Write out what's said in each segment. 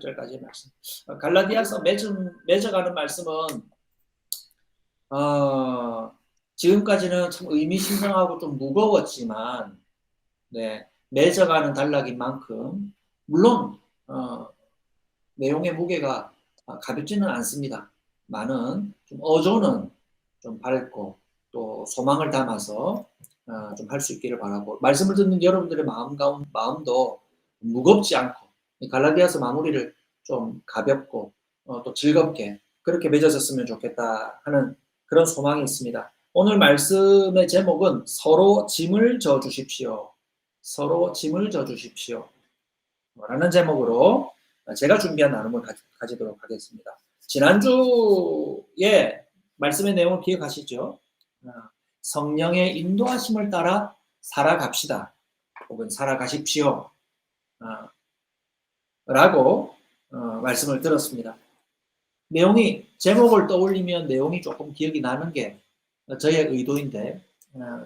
절까지의 말씀. 갈라디아서 맺어가는 말씀은 지금까지는 참 의미심장하고 좀 무거웠지만 맺어가는 단락인 만큼 물론 내용의 무게가 가볍지는 않습니다. 많은 좀 어조는 좀 밝고 또 소망을 담아서 좀 할 수 있기를 바라고, 말씀을 듣는 여러분들의 마음도 무겁지 않고 갈라디아서 마무리를 좀 가볍고 또 즐겁게 그렇게 맺어졌으면 좋겠다 하는 그런 소망이 있습니다. 오늘 말씀의 제목은 서로 짐을 져 주십시오. 서로 짐을 져 주십시오. 라는 제목으로 제가 준비한 나눔을 가지도록 하겠습니다. 지난주에 말씀의 내용을 기억하시죠? 성령의 인도하심을 따라 살아갑시다. 혹은 살아가십시오. 라고 말씀을 들었습니다. 내용이, 제목을 떠올리면 내용이 조금 기억이 나는 게 저의 의도인데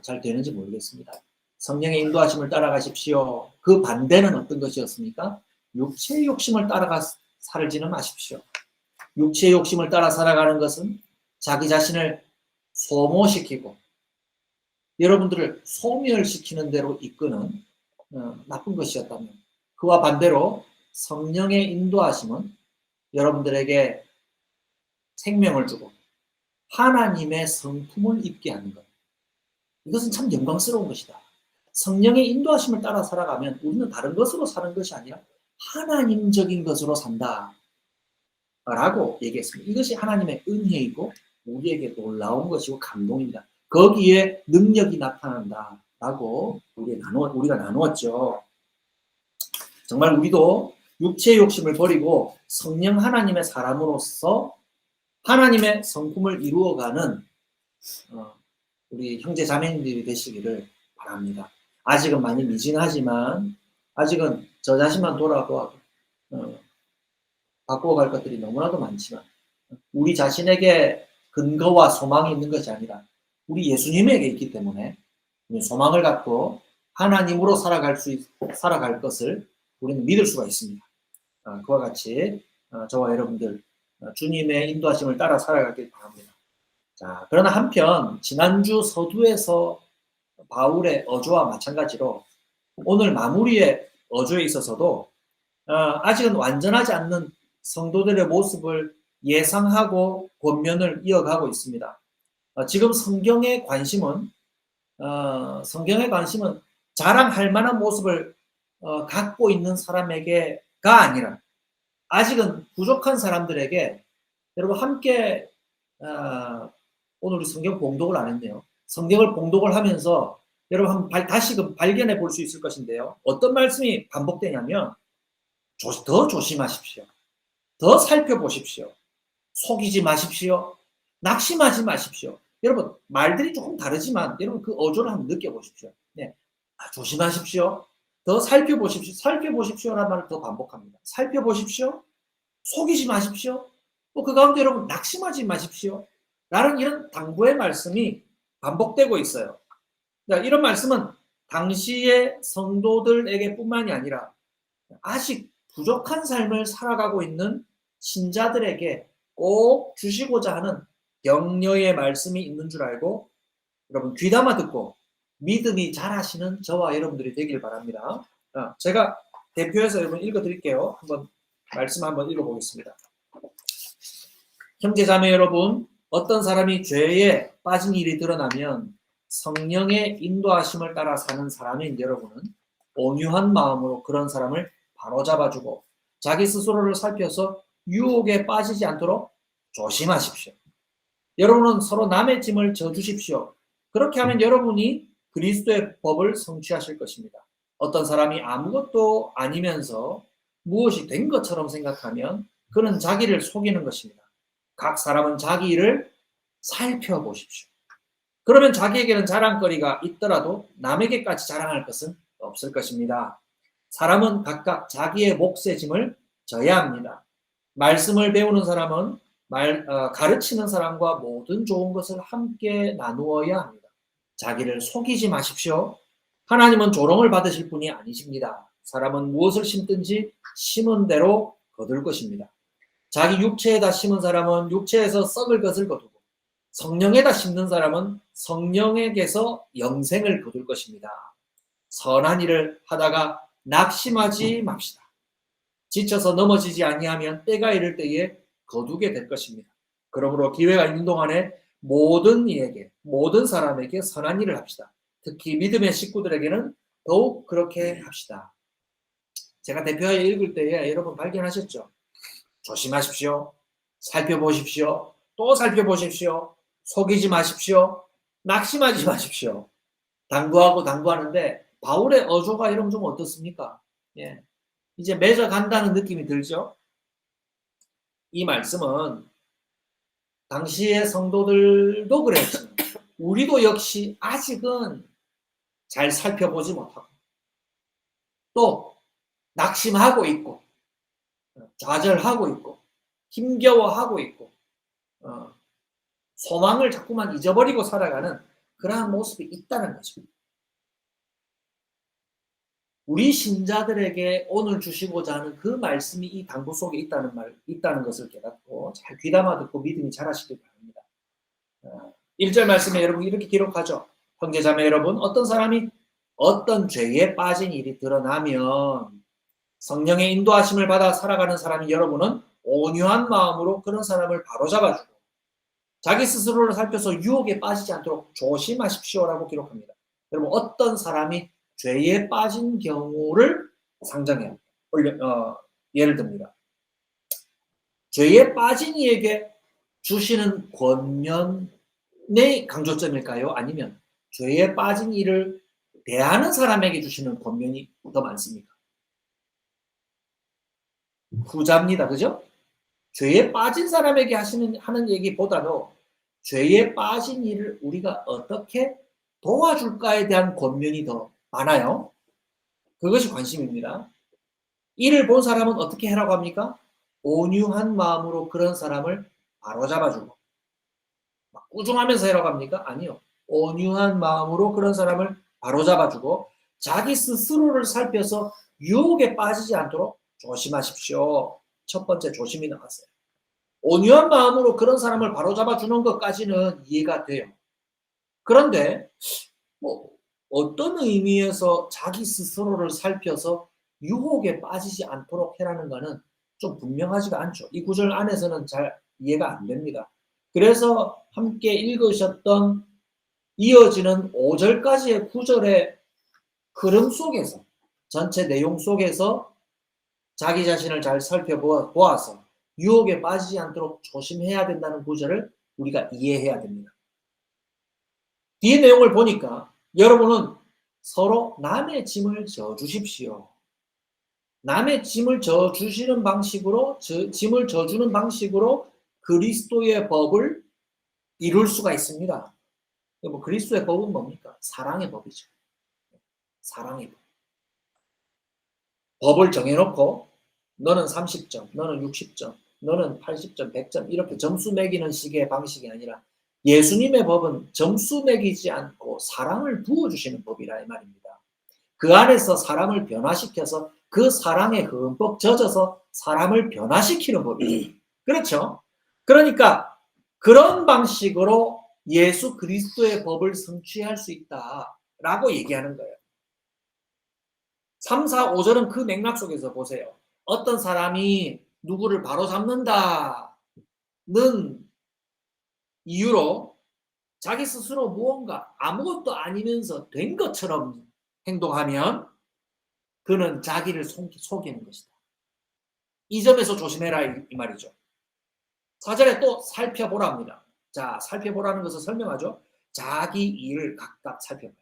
잘 되는지 모르겠습니다. 성령의 인도하심을 따라가십시오. 그 반대는 어떤 것이었습니까? 육체의 욕심을 따라가 살지는 마십시오. 육체의 욕심을 따라 살아가는 것은 자기 자신을 소모시키고 여러분들을 소멸시키는 대로 이끄는 나쁜 것이었다면, 그와 반대로 성령의 인도하심은 여러분들에게 생명을 주고 하나님의 성품을 입게 하는 것. 이것은 참 영광스러운 것이다. 성령의 인도하심을 따라 살아가면 우리는 다른 것으로 사는 것이 아니라 하나님적인 것으로 산다 라고 얘기했습니다. 이것이 하나님의 은혜이고 우리에게 놀라운 것이고 감동입니다. 거기에 능력이 나타난다 라고 우리가 나누었죠. 정말 우리도 육체의 욕심을 버리고 성령 하나님의 사람으로서 하나님의 성품을 이루어가는 우리 형제 자매님들이 되시기를 바랍니다. 아직은 많이 미진하지만, 아직은 저 자신만 돌아보아도 바꾸어갈 것들이 너무나도 많지만, 우리 자신에게 근거와 소망이 있는 것이 아니라 우리 예수님에게 있기 때문에 소망을 갖고 하나님으로 살아갈 것을 우리는 믿을 수가 있습니다. 그와 같이 저와 여러분들 주님의 인도하심을 따라 살아가길 바랍니다. 자, 그러나 한편 지난주 서두에서 바울의 어조와 마찬가지로 오늘 마무리의 어조에 있어서도 아직은 완전하지 않는 성도들의 모습을 예상하고 권면을 이어가고 있습니다. 지금 성경의 관심은 자랑할 만한 모습을 갖고 있는 사람에게가 아니라 아직은 부족한 사람들에게, 여러분 함께 오늘 우리 성경 봉독을 안 했네요. 성경을 봉독을 하면서 여러분 다시금 발견해 볼 수 있을 것인데요. 어떤 말씀이 반복되냐면 더 조심하십시오. 더 살펴보십시오. 속이지 마십시오. 낙심하지 마십시오. 여러분 말들이 조금 다르지만 여러분 그 어조를 한번 느껴보십시오. 조심하십시오. 더 살펴보십시오. 살펴보십시오라는 말을 더 반복합니다. 살펴보십시오. 속이지 마십시오. 그 가운데 여러분 낙심하지 마십시오. 라는 이런 당부의 말씀이 반복되고 있어요. 이런 말씀은 당시의 성도들에게 뿐만이 아니라 아직 부족한 삶을 살아가고 있는 신자들에게 꼭 주시고자 하는 격려의 말씀이 있는 줄 알고 여러분 귀담아 듣고 믿음이 잘하시는 저와 여러분들이 되길 바랍니다. 제가 대표해서 여러분 읽어드릴게요. 말씀 한번 읽어보겠습니다. 형제자매 여러분, 어떤 사람이 죄에 빠진 일이 드러나면 성령의 인도하심을 따라 사는 사람인 여러분은 온유한 마음으로 그런 사람을 바로잡아주고 자기 스스로를 살펴서 유혹에 빠지지 않도록 조심하십시오. 여러분은 서로 남의 짐을 져주십시오. 그렇게 하면 여러분이 그리스도의 법을 성취하실 것입니다. 어떤 사람이 아무것도 아니면서 무엇이 된 것처럼 생각하면 그는 자기를 속이는 것입니다. 각 사람은 자기 일을 살펴보십시오. 그러면 자기에게는 자랑거리가 있더라도 남에게까지 자랑할 것은 없을 것입니다. 사람은 각각 자기의 몫의 짐을 져야 합니다. 말씀을 배우는 사람은 가르치는 사람과 모든 좋은 것을 함께 나누어야 합니다. 자기를 속이지 마십시오. 하나님은 조롱을 받으실 분이 아니십니다. 사람은 무엇을 심든지 심은 대로 거둘 것입니다. 자기 육체에다 심은 사람은 육체에서 썩을 것을 거두고 성령에다 심는 사람은 성령에게서 영생을 거둘 것입니다. 선한 일을 하다가 낙심하지 맙시다. 지쳐서 넘어지지 아니하면 때가 이를 때에 거두게 될 것입니다. 그러므로 기회가 있는 동안에 모든 이에게, 모든 사람에게 선한 일을 합시다. 특히 믿음의 식구들에게는 더욱 그렇게 합시다. 제가 대표하여 읽을 때에 여러분 발견하셨죠? 조심하십시오. 살펴보십시오. 또 살펴보십시오. 속이지 마십시오. 낙심하지 마십시오. 당부하고 당부하는데 바울의 어조가 이러면 좀 어떻습니까? 예. 이제 맺어 간다는 느낌이 들죠? 이 말씀은 당시의 성도들도 그랬지만 우리도 역시 아직은 잘 살펴보지 못하고 또 낙심하고 있고 좌절하고 있고 힘겨워하고 있고 소망을 자꾸만 잊어버리고 살아가는 그러한 모습이 있다는 거죠. 우리 신자들에게 오늘 주시고자 하는 그 말씀이 이 당부 속에 있다는 것을 깨닫고 잘 귀담아 듣고 믿음이 자라시길 바랍니다. 1절 말씀에 여러분 이렇게 기록하죠. 형제자매 여러분, 어떤 사람이 어떤 죄에 빠진 일이 드러나면 성령의 인도하심을 받아 살아가는 사람이 여러분은 온유한 마음으로 그런 사람을 바로잡아주고 자기 스스로를 살펴서 유혹에 빠지지 않도록 조심하십시오라고 기록합니다. 여러분, 어떤 사람이 죄에 빠진 경우를 상정해요. 예를 듭니다. 죄에 빠진 이에게 주시는 권면의 강조점일까요? 아니면 죄에 빠진 이를 대하는 사람에게 주시는 권면이 더 많습니까? 후자입니다. 그죠? 죄에 빠진 사람에게 하는 얘기보다도 죄에 빠진 이를 우리가 어떻게 도와줄까에 대한 권면이 더 많아요. 그것이 관심입니다. 이를 본 사람은 어떻게 하라고 합니까? 온유한 마음으로 그런 사람을 바로잡아주고 막 꾸중하면서 하라고 합니까? 아니요. 온유한 마음으로 그런 사람을 바로잡아주고 자기 스스로를 살펴서 유혹에 빠지지 않도록 조심하십시오. 첫 번째 조심이 나왔어요. 온유한 마음으로 그런 사람을 바로잡아주는 것까지는 이해가 돼요. 그런데 어떤 의미에서 자기 스스로를 살펴서 유혹에 빠지지 않도록 해라는 것은 좀 분명하지가 않죠. 이 구절 안에서는 잘 이해가 안 됩니다. 그래서 함께 읽으셨던 이어지는 5절까지의 구절의 흐름 속에서 전체 내용 속에서 자기 자신을 잘 살펴보아서 유혹에 빠지지 않도록 조심해야 된다는 구절을 우리가 이해해야 됩니다. 뒤에 내용을 보니까 여러분은 서로 남의 짐을 져주십시오. 남의 짐을 져주시는 방식으로, 짐을 져주는 방식으로 그리스도의 법을 이룰 수가 있습니다. 그리스도의 법은 뭡니까? 사랑의 법이죠. 사랑의 법. 법을 정해놓고 너는 30점, 너는 60점, 너는 80점, 100점 이렇게 점수 매기는 식의 방식이 아니라 예수님의 법은 점수 매기지 않고 사랑을 부어주시는 법이라 이 말입니다. 그 안에서 사람을 변화시켜서 그 사랑에 흠뻑 젖어서 사람을 변화시키는 법이죠. 그렇죠? 그러니까 그런 방식으로 예수 그리스도의 법을 성취할 수 있다라고 얘기하는 거예요. 3, 4, 5절은 그 맥락 속에서 보세요. 어떤 사람이 누구를 바로잡는다는 이유로 자기 스스로 무언가 아무것도 아니면서 된 것처럼 행동하면 그는 자기를 속이는 것이다. 이 점에서 조심해라 이 말이죠. 4절에 또 살펴보라 합니다. 자, 살펴보라는 것을 설명하죠. 자기 일을 각각 살펴봐요.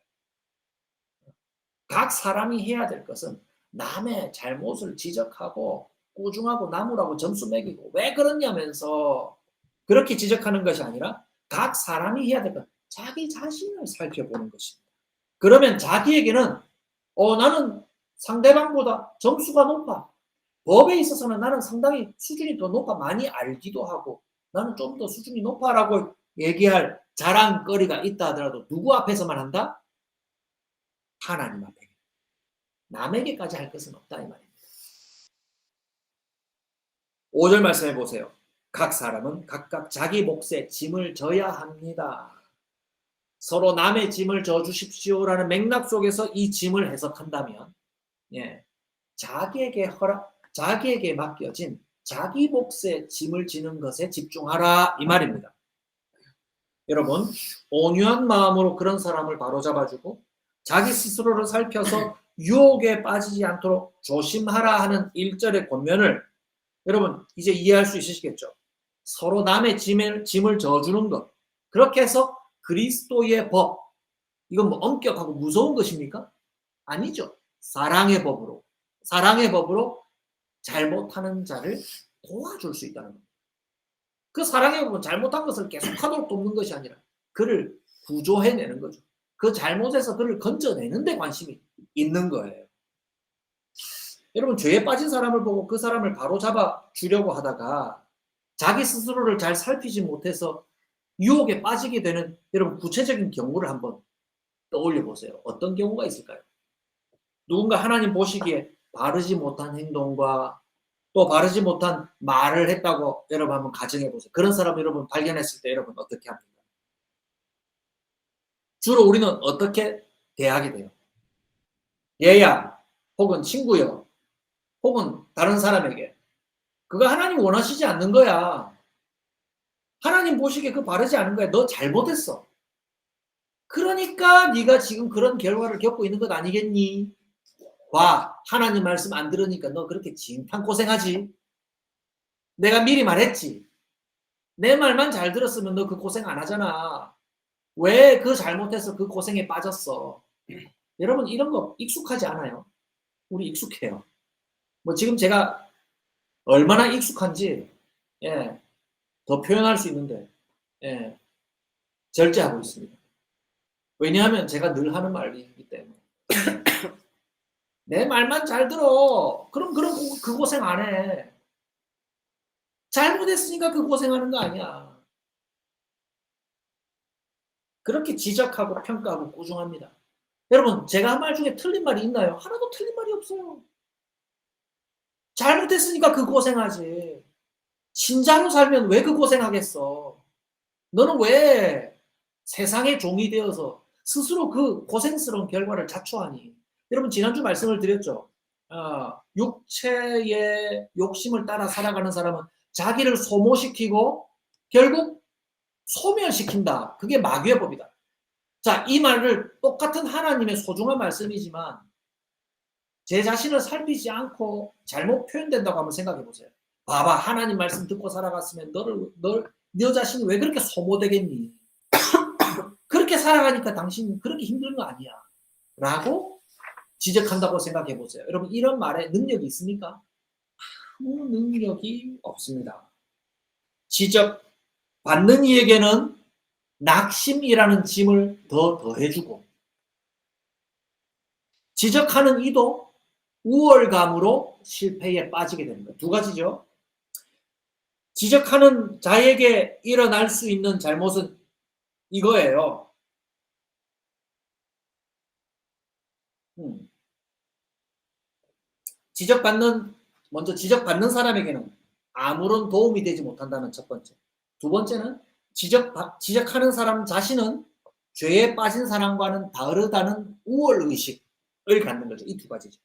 각 사람이 해야 될 것은 남의 잘못을 지적하고 꾸중하고 나무라고 점수 매기고 왜 그러냐면서 그렇게 지적하는 것이 아니라 각 사람이 해야 될 것 자기 자신을 살펴보는 것입니다. 그러면 자기에게는 나는 상대방보다 점수가 높아. 법에 있어서는 나는 상당히 수준이 더 높아. 많이 알기도 하고 나는 좀 더 수준이 높아라고 얘기할 자랑거리가 있다 하더라도 누구 앞에서만 한다? 하나님 앞에. 남에게까지 할 것은 없다 이 말입니다. 5절 말씀해 보세요. 각 사람은 각각 자기 몫의 짐을 져야 합니다. 서로 남의 짐을 져 주십시오라는 맥락 속에서 이 짐을 해석한다면, 예, 자기에게 맡겨진 자기 몫의 짐을 지는 것에 집중하라 이 말입니다. 여러분, 온유한 마음으로 그런 사람을 바로잡아주고 자기 스스로를 살펴서 유혹에 빠지지 않도록 조심하라 하는 1절의 권면을 여러분 이제 이해할 수 있으시겠죠? 서로 남의 짐을 져주는 것. 그렇게 해서 그리스도의 법. 이건 뭐 엄격하고 무서운 것입니까? 아니죠. 사랑의 법으로 잘못하는 자를 도와줄 수 있다는 겁니다. 그 사랑의 법은 잘못한 것을 계속하도록 돕는 것이 아니라 그를 구조해내는 거죠. 그 잘못에서 그를 건져내는 데 관심이 있는 거예요. 여러분, 죄에 빠진 사람을 보고 그 사람을 바로잡아 주려고 하다가 자기 스스로를 잘 살피지 못해서 유혹에 빠지게 되는 여러분 구체적인 경우를 한번 떠올려 보세요. 어떤 경우가 있을까요? 누군가 하나님 보시기에 바르지 못한 행동과 또 바르지 못한 말을 했다고 여러분 한번 가정해 보세요. 그런 사람 여러분 발견했을 때 여러분 어떻게 합니까? 주로 우리는 어떻게 대하게 돼요? 얘야, 혹은 친구요, 혹은 다른 사람에게. 그거 하나님 원하시지 않는 거야. 하나님 보시기에 그 바르지 않은 거야. 너 잘못했어. 그러니까 네가 지금 그런 결과를 겪고 있는 것 아니겠니? 와, 하나님 말씀 안 들으니까 너 그렇게 진탕 고생하지. 내가 미리 말했지. 내 말만 잘 들었으면 너 그 고생 안 하잖아. 왜 그 잘못해서 그 고생에 빠졌어? 여러분 이런 거 익숙하지 않아요? 우리 익숙해요. 뭐 지금 제가 얼마나 익숙한지 예, 더 표현할 수 있는데 예, 절제하고 있습니다. 왜냐하면 제가 늘 하는 말이기 때문에 내 말만 잘 들어. 그럼 그 고생 안 해. 잘못했으니까 그 고생하는 거 아니야. 그렇게 지적하고 평가하고 꾸중합니다. 여러분 제가 한 말 중에 틀린 말이 있나요? 하나도 틀린 말이 없어요. 잘못했으니까 그 고생하지. 신자로 살면 왜 그 고생하겠어? 너는 왜 세상의 종이 되어서 스스로 그 고생스러운 결과를 자초하니? 여러분 지난주 말씀을 드렸죠. 육체의 욕심을 따라 살아가는 사람은 자기를 소모시키고 결국 소멸시킨다. 그게 마귀의 법이다. 자, 이 말을 똑같은 하나님의 소중한 말씀이지만 제 자신을 살피지 않고 잘못 표현된다고 한번 생각해 보세요. 봐봐, 하나님 말씀 듣고 살아갔으면 너 자신이 왜 그렇게 소모되겠니? 그렇게 살아가니까 당신 그렇게 힘든 거 아니야. 라고 지적한다고 생각해 보세요. 여러분, 이런 말에 능력이 있습니까? 아무 능력이 없습니다. 지적받는 이에게는 낙심이라는 짐을 더 더해주고, 지적하는 이도 우월감으로 실패에 빠지게 됩니다. 두 가지죠. 지적하는 자에게 일어날 수 있는 잘못은 이거예요. 먼저 지적받는 사람에게는 아무런 도움이 되지 못한다는 첫 번째. 두 번째는 지적하는 사람 자신은 죄에 빠진 사람과는 다르다는 우월의식을 갖는 거죠. 이 두 가지죠.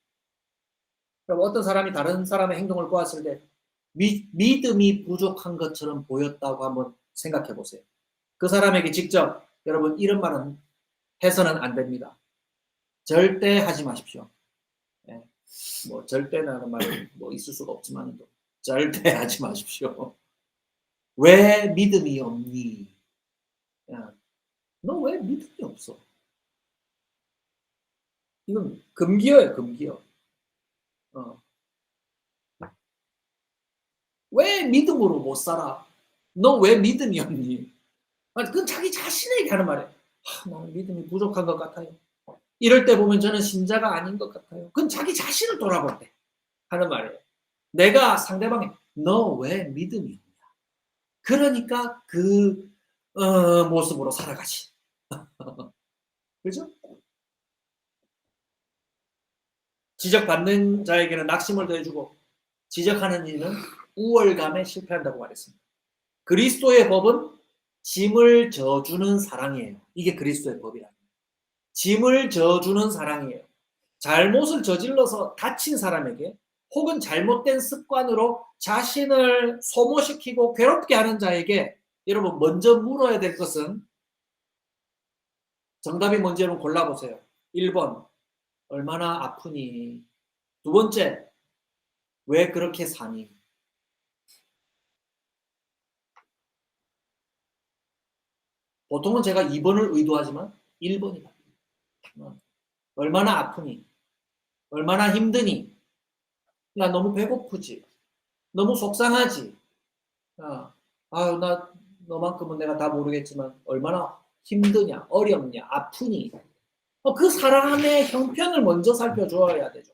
그럼 어떤 사람이 다른 사람의 행동을 보았을 때 믿음이 부족한 것처럼 보였다고 한번 생각해 보세요. 그 사람에게 직접 여러분 이런 말은 해서는 안 됩니다. 절대 하지 마십시오. 예. 뭐 절대라는 말은 뭐 있을 수가 없지만 절대 하지 마십시오. 왜 믿음이 없니? 너 왜 믿음이 없어? 이건 금기어예요, 금기어. 왜 믿음으로 못 살아? 너 왜 믿음이 없니? 그건 자기 자신에게 하는 말이에요. 나는 믿음이 부족한 것 같아요. 이럴 때 보면 저는 신자가 아닌 것 같아요. 그건 자기 자신을 돌아볼 때 하는 말이에요. 내가 상대방에 너 왜 믿음이 없냐? 그러니까 그 모습으로 살아가지. 그죠? 지적받는 자에게는 낙심을 더해주고 지적하는 이는 우월감에 실패한다고 말했습니다. 그리스도의 법은 짐을 져주는 사랑이에요. 이게 그리스도의 법이라. 짐을 져주는 사랑이에요. 잘못을 저질러서 다친 사람에게 혹은 잘못된 습관으로 자신을 소모시키고 괴롭게 하는 자에게 여러분 먼저 물어야 될 것은 정답이 뭔지 여러분 골라보세요. 1번 얼마나 아프니? 두 번째 왜 그렇게 사니? 보통은 제가 2번을 의도하지만 1번이다. 얼마나 아프니? 얼마나 힘드니? 나 너무 배고프지? 너무 속상하지? 아유, 나 너만큼은 내가 다 모르겠지만 얼마나 힘드냐, 어렵냐, 아프니? 그 사람의 형편을 먼저 살펴줘야 되죠.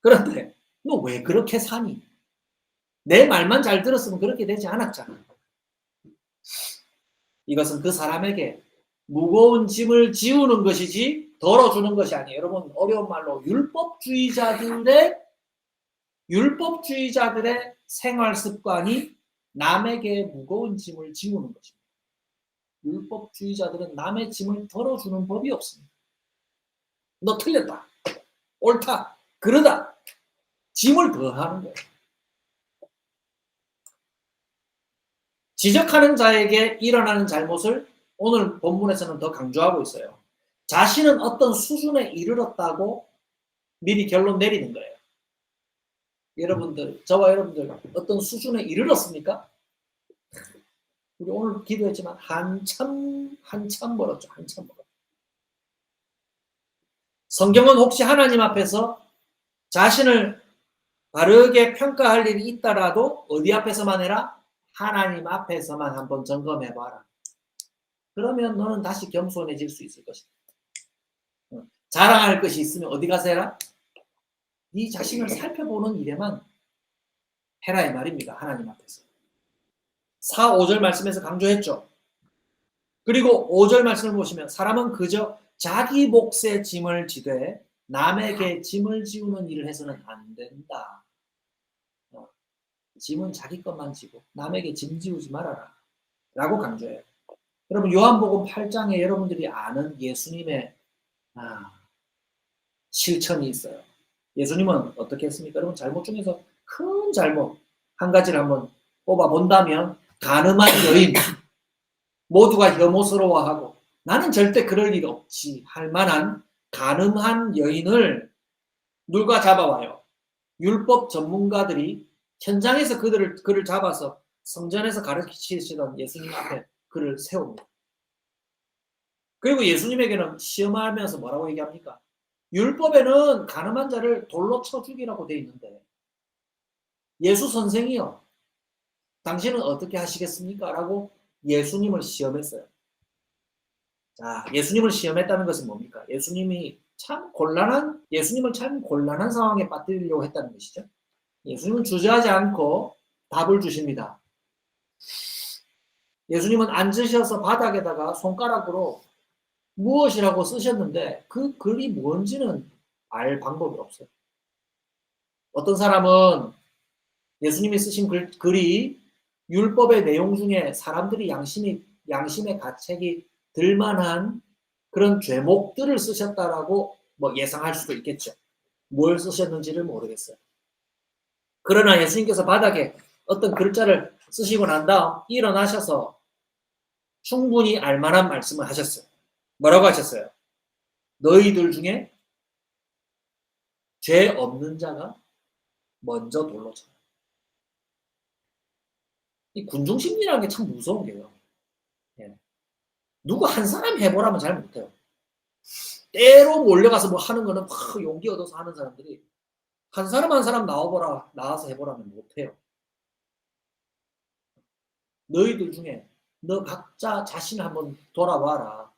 그런데 너 왜 그렇게 사니? 내 말만 잘 들었으면 그렇게 되지 않았잖아. 이것은 그 사람에게 무거운 짐을 지우는 것이지 덜어주는 것이 아니에요. 여러분 어려운 말로 율법주의자들의 생활 습관이 남에게 무거운 짐을 지우는 것입니다. 율법주의자들은 남의 짐을 덜어주는 법이 없습니다. 너 틀렸다. 옳다. 그러다. 짐을 더하는 거예요. 지적하는 자에게 일어나는 잘못을 오늘 본문에서는 더 강조하고 있어요. 자신은 어떤 수준에 이르렀다고 미리 결론 내리는 거예요. 여러분들, 저와 여러분들 어떤 수준에 이르렀습니까? 우리 오늘 기도했지만 한참 멀었죠. 한참 멀었죠. 성경은 혹시 하나님 앞에서 자신을 바르게 평가할 일이 있다라도 어디 앞에서만 해라? 하나님 앞에서만 한번 점검해봐라. 그러면 너는 다시 겸손해질 수 있을 것이다. 자랑할 것이 있으면 어디 가서 해라? 네 자신을 살펴보는 일에만 해라 이 말입니다. 하나님 앞에서. 4, 5절 말씀에서 강조했죠. 그리고 5절 말씀을 보시면 사람은 그저 자기 몫의 짐을 지되 남에게 짐을 지우는 일을 해서는 안 된다. 짐은 자기 것만 지고 남에게 짐 지우지 말아라. 라고 강조해요. 여러분 요한복음 8장에 여러분들이 아는 예수님의 실천이 있어요. 예수님은 어떻게 했습니까? 여러분 잘못 중에서 큰 잘못 한 가지를 한번 뽑아본다면 가늠한 여인 모두가 혐오스러워하고 나는 절대 그럴 일 없지 할 만한 가늠한 여인을 누가 잡아와요? 율법 전문가들이 현장에서 그를 잡아서 성전에서 가르치시던 예수님 앞에 그를 세웁니다. 그리고 예수님에게는 시험하면서 뭐라고 얘기합니까? 율법에는 가늠한 자를 돌로 쳐 죽이라고 돼 있는데 예수 선생이요. 당신은 어떻게 하시겠습니까? 라고 예수님을 시험했어요. 자, 예수님을 시험했다는 것은 뭡니까? 예수님을 참 곤란한 상황에 빠뜨리려고 했다는 것이죠. 예수님은 주저하지 않고 답을 주십니다. 예수님은 앉으셔서 바닥에다가 손가락으로 무엇이라고 쓰셨는데 그 글이 뭔지는 알 방법이 없어요. 어떤 사람은 예수님이 쓰신 글이 율법의 내용 중에 사람들이 양심의 가책이 들만한 그런 죄목들을 쓰셨다라고 뭐 예상할 수도 있겠죠. 뭘 쓰셨는지를 모르겠어요. 그러나 예수님께서 바닥에 어떤 글자를 쓰시고 난 다음 일어나셔서 충분히 알만한 말씀을 하셨어요. 뭐라고 하셨어요? 너희들 중에 죄 없는 자가 먼저 돌로 쳐. 이 군중심리라는 게 참 무서운 게요. 예. 누구 한 사람 해보라면 잘 못해요. 때로 몰려가서 뭐 하는 거는 막 용기 얻어서 하는 사람들이 한 사람 나와서 해보라면 못해요. 너희들 중에 너 각자 자신을 한번 돌아봐라.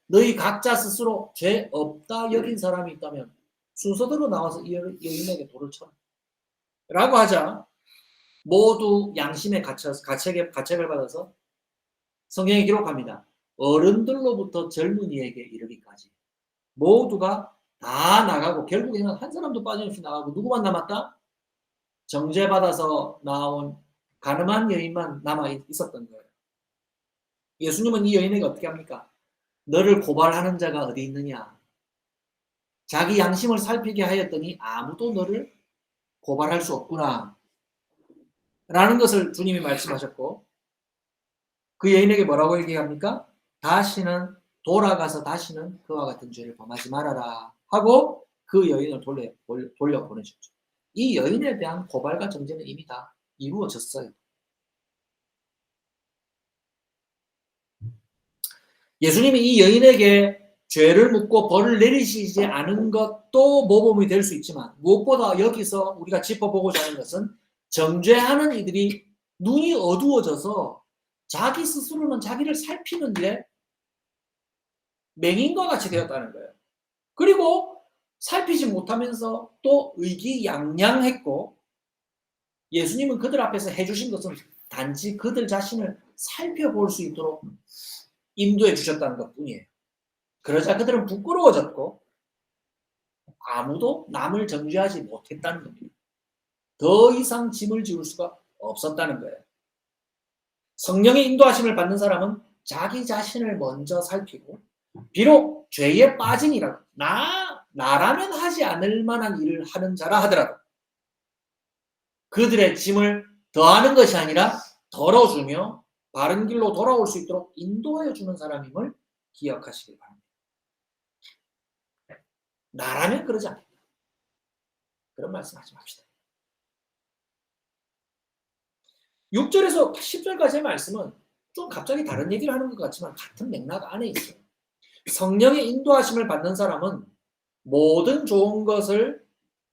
너희 각자 스스로 죄 없다 여긴 사람이 있다면 순서대로 나와서 이 여인에게 돌을 쳐라. 라고 하자 모두 양심의 가책을 받아서 성경에 기록합니다. 어른들로부터 젊은이에게 이르기까지 모두가 다 나가고 결국에는 한 사람도 빠짐없이 나가고 누구만 남았다? 정죄받아서 나온 가늠한 여인만 남아 있었던 거예요. 예수님은 이 여인에게 어떻게 합니까? 너를 고발하는 자가 어디 있느냐? 자기 양심을 살피게 하였더니 아무도 너를 고발할 수 없구나. 라는 것을 주님이 말씀하셨고, 그 여인에게 뭐라고 얘기합니까? 다시는 돌아가서 다시는 그와 같은 죄를 범하지 말아라 하고 그 여인을 돌려보내셨죠. 이 여인에 대한 고발과 정죄는 이미 다 이루어졌어요. 예수님이 이 여인에게 죄를 묻고 벌을 내리시지 않은 것도 모범이 될 수 있지만, 무엇보다 여기서 우리가 짚어보고자 하는 것은 정죄하는 이들이 눈이 어두워져서 자기 스스로는 자기를 살피는 일에 맹인과 같이 되었다는 거예요. 그리고 살피지 못하면서 또 의기양양했고, 예수님은 그들 앞에서 해주신 것은 단지 그들 자신을 살펴볼 수 있도록 인도해 주셨다는 것 뿐이에요. 그러자 그들은 부끄러워졌고 아무도 남을 정죄하지 못했다는 겁니다. 더 이상 짐을 지울 수가 없었다는 거예요. 성령의 인도하심을 받는 사람은 자기 자신을 먼저 살피고, 비록 죄에 빠진이라도 나라면 하지 않을 만한 일을 하는 자라 하더라도 그들의 짐을 더하는 것이 아니라 덜어주며 바른 길로 돌아올 수 있도록 인도하여 주는 사람임을 기억하시길 바랍니다. 나라면 그러지 않겠다. 그런 말씀하지 맙시다. 6절에서 10절까지의 말씀은 좀 갑자기 다른 얘기를 하는 것 같지만 같은 맥락 안에 있어요. 성령의 인도하심을 받는 사람은 모든 좋은 것을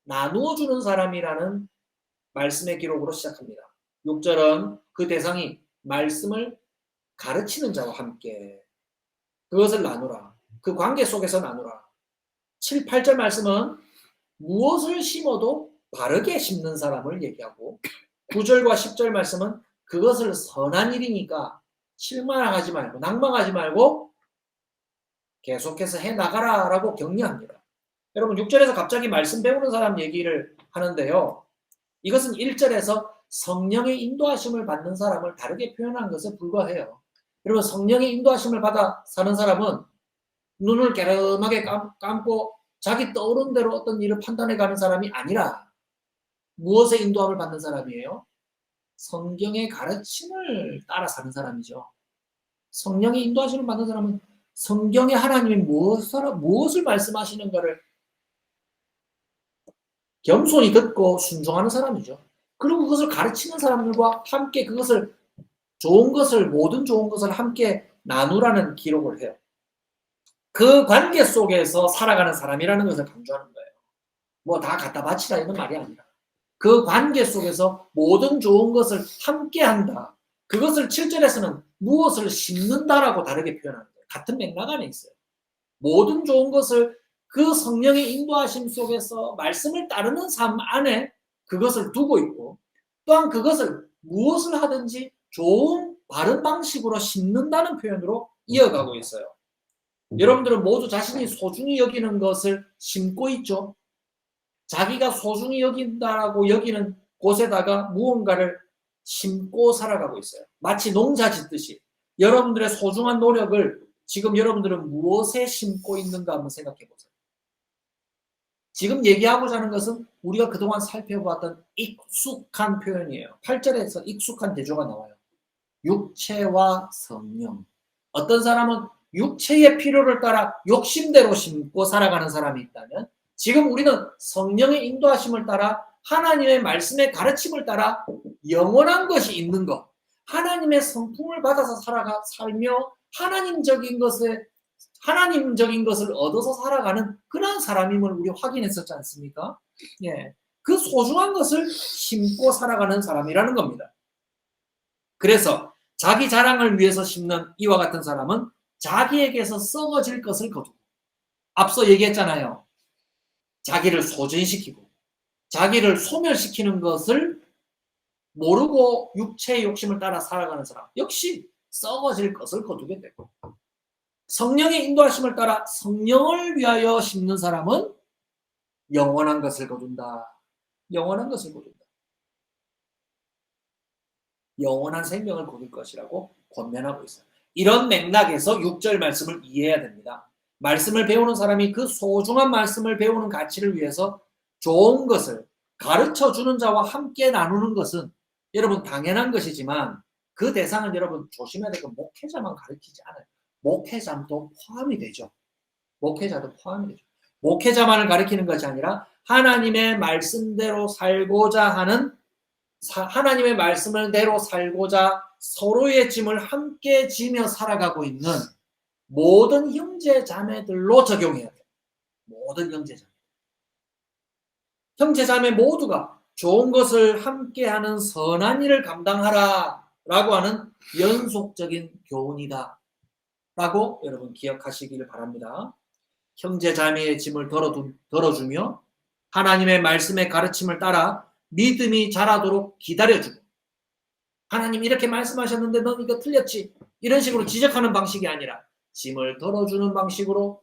나누어 주는 사람이라는 말씀의 기록으로 시작합니다. 6절은 그 대상이 말씀을 가르치는 자와 함께 그것을 나누라. 그 관계 속에서 나누라. 7, 8절 말씀은 무엇을 심어도 바르게 심는 사람을 얘기하고, 9절과 10절 말씀은 그것을 선한 일이니까 실망하지 말고 낭망하지 말고 계속해서 해나가라 라고 격려합니다. 여러분 6절에서 갑자기 말씀 배우는 사람 얘기를 하는데요. 이것은 1절에서 성령의 인도하심을 받는 사람을 다르게 표현한 것에 불과해요. 여러분 성령의 인도하심을 받아 사는 사람은 눈을 깨름하게 감고 자기 떠오른 대로 어떤 일을 판단해가는 사람이 아니라 무엇의 인도함을 받는 사람이에요? 성경의 가르침을 따라 사는 사람이죠. 성령의 인도하심을 받는 사람은 성경의 하나님이 무엇을 말씀하시는가를 겸손히 듣고 순종하는 사람이죠. 그리고 그것을 가르치는 사람들과 함께 그것을 모든 좋은 것을 함께 나누라는 기록을 해요. 그 관계 속에서 살아가는 사람이라는 것을 강조하는 거예요. 뭐 다 갖다 바치라 이런 말이 아니라 그 관계 속에서 모든 좋은 것을 함께 한다. 그것을 7절에서는 무엇을 심는다라고 다르게 표현하는 거예요. 같은 맥락 안에 있어요. 모든 좋은 것을 그 성령의 인도하심 속에서 말씀을 따르는 삶 안에 그것을 두고 있고, 또한 그것을 무엇을 하든지 좋은 바른 방식으로 심는다는 표현으로 이어가고 있어요. 여러분들은 모두 자신이 소중히 여기는 것을 심고 있죠. 자기가 소중히 여긴다라고 여기는 곳에다가 무언가를 심고 살아가고 있어요. 마치 농사 짓듯이 여러분들의 소중한 노력을 지금 여러분들은 무엇에 심고 있는가 한번 생각해 보세요. 지금 얘기하고자 하는 것은 우리가 그동안 살펴보았던 익숙한 표현이에요. 8절에서 익숙한 대조가 나와요. 육체와 성령. 어떤 사람은 육체의 필요를 따라 욕심대로 심고 살아가는 사람이 있다면, 지금 우리는 성령의 인도하심을 따라 하나님의 말씀의 가르침을 따라 영원한 것이 있는 것, 하나님의 성품을 받아서 살며 하나님적인 것을 얻어서 살아가는 그런 사람임을 우리 확인했었지 않습니까? 예, 그 소중한 것을 심고 살아가는 사람이라는 겁니다. 그래서 자기 자랑을 위해서 심는 이와 같은 사람은 자기에게서 썩어질 것을 거두고, 앞서 얘기했잖아요. 자기를 소진시키고 자기를 소멸시키는 것을 모르고 육체의 욕심을 따라 살아가는 사람 역시 썩어질 것을 거두게 되고, 성령의 인도하심을 따라 성령을 위하여 심는 사람은 영원한 것을 거둔다. 영원한 것을 거둔다. 영원한 생명을 거둘 것이라고 권면하고 있어요. 이런 맥락에서 6절 말씀을 이해해야 됩니다. 말씀을 배우는 사람이 그 소중한 말씀을 배우는 가치를 위해서 좋은 것을 가르쳐주는 자와 함께 나누는 것은 여러분 당연한 것이지만 그 대상은 여러분 조심해야 될 건 목회자만 가르치지 않아요. 목회자도 포함이 되죠. 목회자도 포함이 되죠. 목회자만을 가르치는 것이 아니라 하나님의 말씀대로 살고자 하는 하나님의 말씀대로 살고자 서로의 짐을 함께 지며 살아가고 있는 모든 형제 자매들로 적용해야 돼요. 모든 형제 자매. 형제 자매 모두가 좋은 것을 함께하는 선한 일을 감당하라라고 하는 연속적인 교훈이다. 라고 여러분 기억하시기를 바랍니다. 형제 자매의 짐을 덜어주며 하나님의 말씀의 가르침을 따라 믿음이 자라도록 기다려주고 하나님 이렇게 말씀하셨는데 넌 이거 틀렸지. 이런 식으로 지적하는 방식이 아니라 짐을 덜어주는 방식으로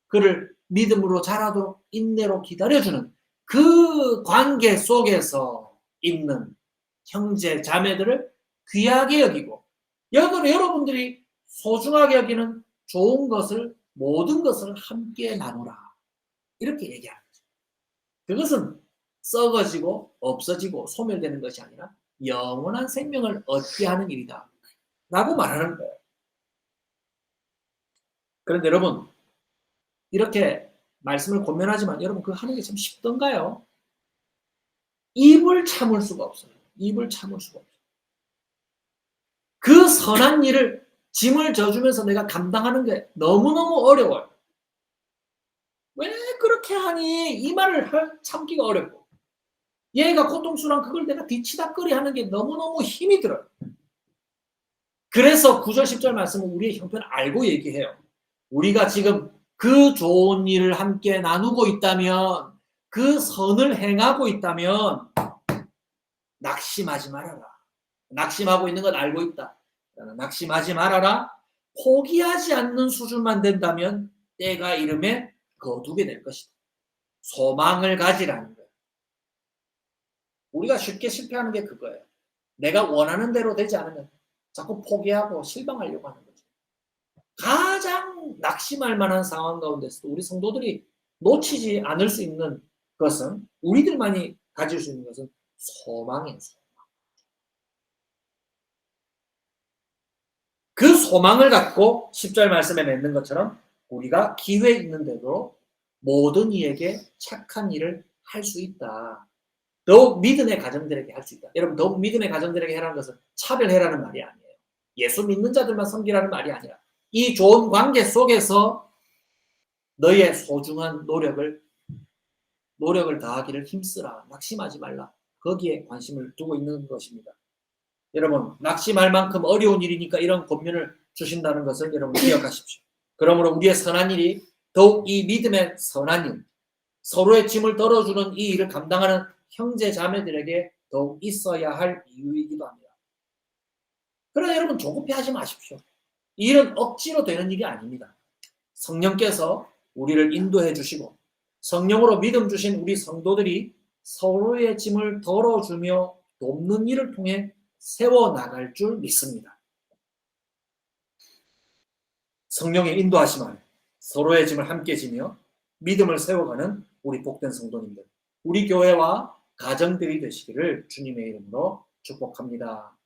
그를 믿음으로 자라도록 인내로 기다려주는 그 관계 속에서 있는 형제 자매들을 귀하게 여기고 여러분들이 소중하게 여기는 좋은 것을 모든 것을 함께 나누라. 이렇게 얘기하는 거죠. 그것은 썩어지고 없어지고 소멸되는 것이 아니라 영원한 생명을 얻게 하는 일이다. 라고 말하는 거예요. 그런데 여러분 이렇게 말씀을 권면하지만 여러분 그거 하는 게 참 쉽던가요? 입을 참을 수가 없어요. 입을 참을 수가 없어요. 그 선한 일을 짐을 져주면서 내가 감당하는 게 너무너무 어려워요. 왜 그렇게 하니? 이 말을 참기가 어렵고 얘가 고통스러운 그걸 내가 뒤치다꺼리 하는 게 너무너무 힘이 들어요. 그래서 9절 10절 말씀은 우리의 형편을 알고 얘기해요. 우리가 지금 그 좋은 일을 함께 나누고 있다면 그 선을 행하고 있다면 낙심하지 말아라. 낙심하고 있는 건 알고 있다. 낙심하지 말아라. 포기하지 않는 수준만 된다면 때가 이름에 거두게 될 것이다. 소망을 가지라는 거예요. 우리가 쉽게 실패하는 게 그거예요. 내가 원하는 대로 되지 않으면 자꾸 포기하고 실망하려고 하는 거죠. 가장 낙심할 만한 상황 가운데서도 우리 성도들이 놓치지 않을 수 있는 것은 우리들만이 가질 수 있는 것은 소망이에요. 그 소망을 갖고 10절 말씀에 맺는 것처럼 우리가 기회 있는 대로 모든 이에게 착한 일을 할 수 있다. 더욱 믿음의 가정들에게 할 수 있다. 여러분 더욱 믿음의 가정들에게 해라는 것은 차별해라는 말이 아니에요. 예수 믿는 자들만 섬기라는 말이 아니라 이 좋은 관계 속에서 너의 소중한 노력을 다하기를 힘쓰라. 낙심하지 말라. 거기에 관심을 두고 있는 것입니다. 여러분 낙심할 만큼 어려운 일이니까 이런 권면을 주신다는 것을 여러분 기억하십시오. 그러므로 우리의 선한 일이 더욱 이 믿음의 선한 일, 서로의 짐을 덜어주는 이 일을 감당하는 형제 자매들에게 더욱 있어야 할 이유이기도 합니다. 그러나 여러분 조급해하지 마십시오. 이 일은 억지로 되는 일이 아닙니다. 성령께서 우리를 인도해 주시고 성령으로 믿음 주신 우리 성도들이 서로의 짐을 덜어주며 돕는 일을 통해 세워나갈 줄 믿습니다. 성령의 인도하심 아래 서로의 짐을 함께 지며 믿음을 세워가는 우리 복된 성도님들, 우리 교회와 가정들이 되시기를 주님의 이름으로 축복합니다.